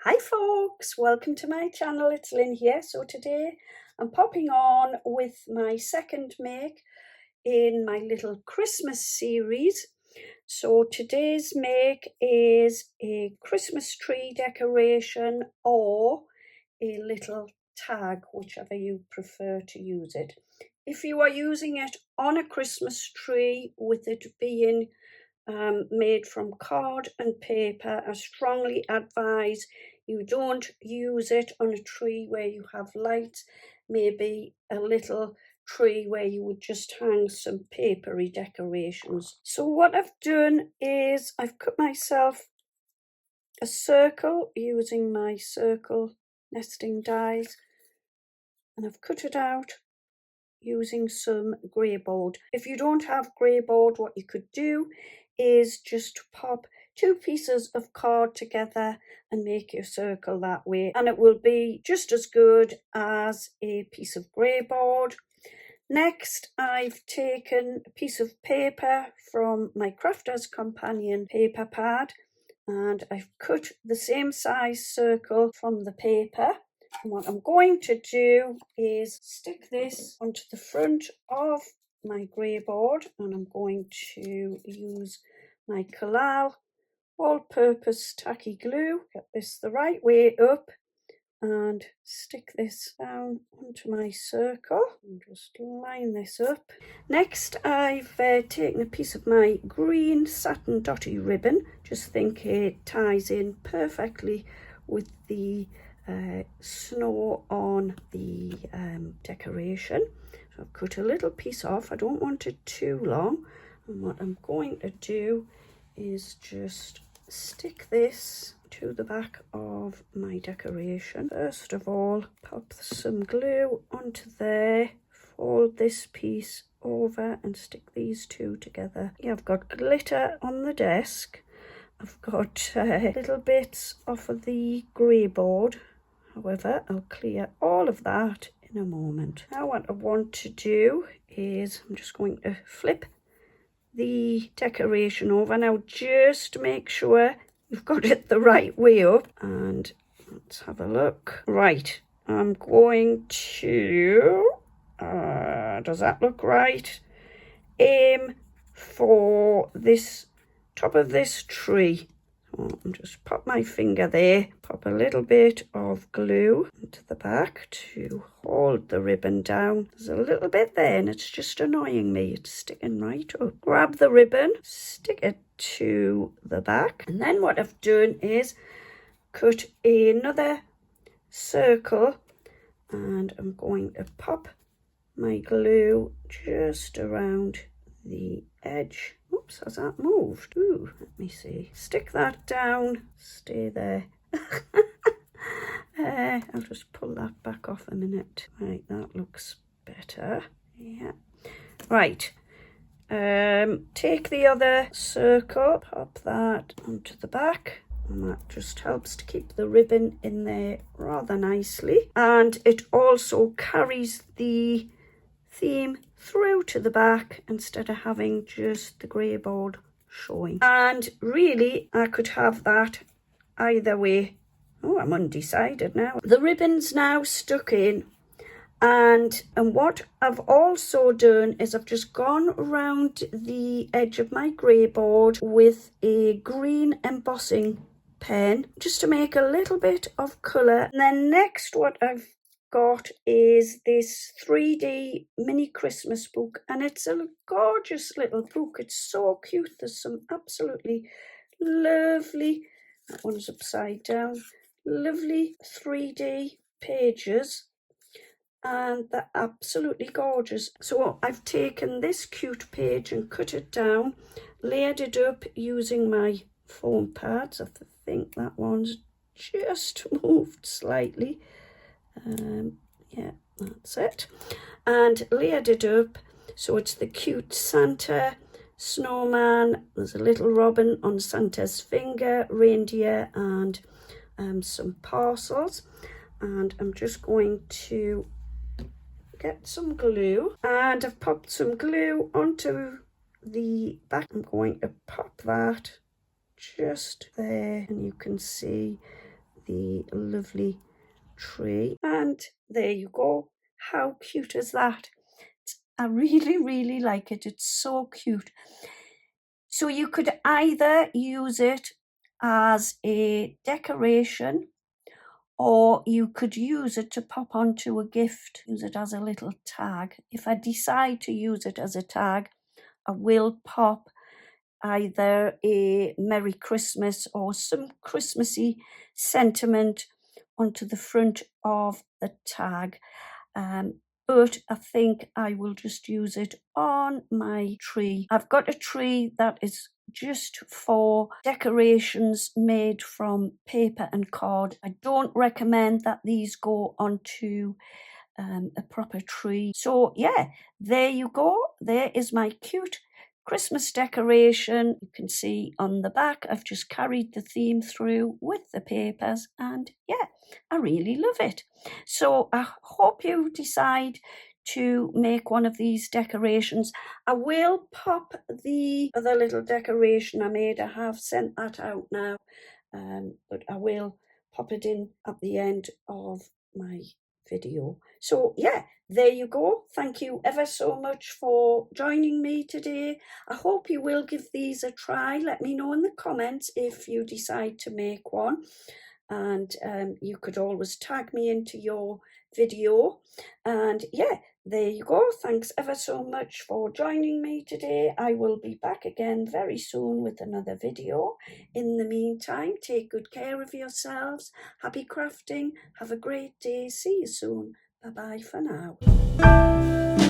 Hi folks, welcome to my channel. It's Lynn here. So today I'm popping on with my second make in my little Christmas series. So today's make is a Christmas tree decoration or a little tag, whichever you prefer to use it. If you are using it on a Christmas tree with it being made from card and paper, I strongly advise you don't use it on a tree where you have lights, maybe a little tree where you would just hang some papery decorations. So what I've done is I've cut myself a circle using my circle nesting dies, and I've cut it out using some grey board. If you don't have grey board, what you could do is just pop two pieces of card together and make your circle that way, and it will be just as good as a piece of grey board. Next, I've taken a piece of paper from my Crafter's Companion paper pad, and I've cut the same size circle from the paper. And what I'm going to do is stick this onto the front of my grey board, and I'm going to use my Collal all-purpose tacky glue. Get this the right way up and stick this down onto my circle and just line this up. Next, I've taken a piece of my green satin dotty ribbon. Just think it ties in perfectly with the snow on the decoration. So I've cut a little piece off. I don't want it too long, and what I'm going to do is just stick this to the back of my decoration. First of all, pop some glue onto there, fold this piece over and stick these two together. Yeah, I've got glitter on the desk. I've got little bits off of the grey board. However, I'll clear all of that in a moment. Now what I want to do is I'm just going to flip the decoration over. Now just make sure you've got it the right way up, and let's have a look. Right, I'm going to, does that look right? Aim for this top of this tree. So I'm just pop my finger there, pop a little bit of glue into the back to hold the ribbon down. There's a little bit there and it's just annoying me. It's sticking right up. Grab the ribbon, stick it to the back, and then what I've done is cut another circle, and I'm going to pop my glue just around the edge. Oops, has that moved? Ooh, let me see. Stick that down, stay there. I'll just pull that back off a minute. Right, that looks better. Yeah. Right. Take the other circle, pop that onto the back, and that just helps to keep the ribbon in there rather nicely. And it also carries the theme through to the back instead of having just the grey board showing. And really, I could have that either way. Oh, I'm undecided now. The ribbon's now stuck in, and what I've also done is I've just gone around the edge of my grey board with a green embossing pen just to make a little bit of colour. And then next what I've got is this 3D mini Christmas book, and it's a gorgeous little book. It's so cute. There's some absolutely lovely, that one's upside down, lovely 3D pages, and they're absolutely gorgeous. So I've taken this cute page and cut it down, layered it up using my foam pads. I think that one's just moved slightly. Yeah, that's it. And layered it up so it's the cute Santa, snowman, there's a little robin on Santa's finger, reindeer, and some parcels. And I'm just going to get some glue, and I've popped some glue onto the back. I'm going to pop that just there, and you can see the lovely tree. And there you go. How cute is that? I really like it. It's so cute. So you could either use it as a decoration, or you could use it to pop onto a gift, use it as a little tag. If I decide to use it as a tag, I will pop either a Merry Christmas or some Christmassy sentiment onto the front of the tag. But I think I will just use it on my tree. I've got a tree that is just for decorations made from paper and card. I don't recommend that these go onto a proper tree. So yeah, there you go. There is my cute Christmas decoration. You can see on the back, I've just carried the theme through with the papers, and yeah, I really love it. So I hope you decide to make one of these decorations. I will pop the other little decoration I made. I have sent that out now, but I will pop it in at the end of my video. So yeah, there you go. Thank you ever so much for joining me today. I hope you will give these a try. Let me know in the comments if you decide to make one, and you could always tag me into your video. And yeah, there you go. Thanks ever so much for joining me today. I will be back again very soon with another video. In the meantime, take good care of yourselves. Happy crafting. Have a great day. See you soon. Bye bye for now.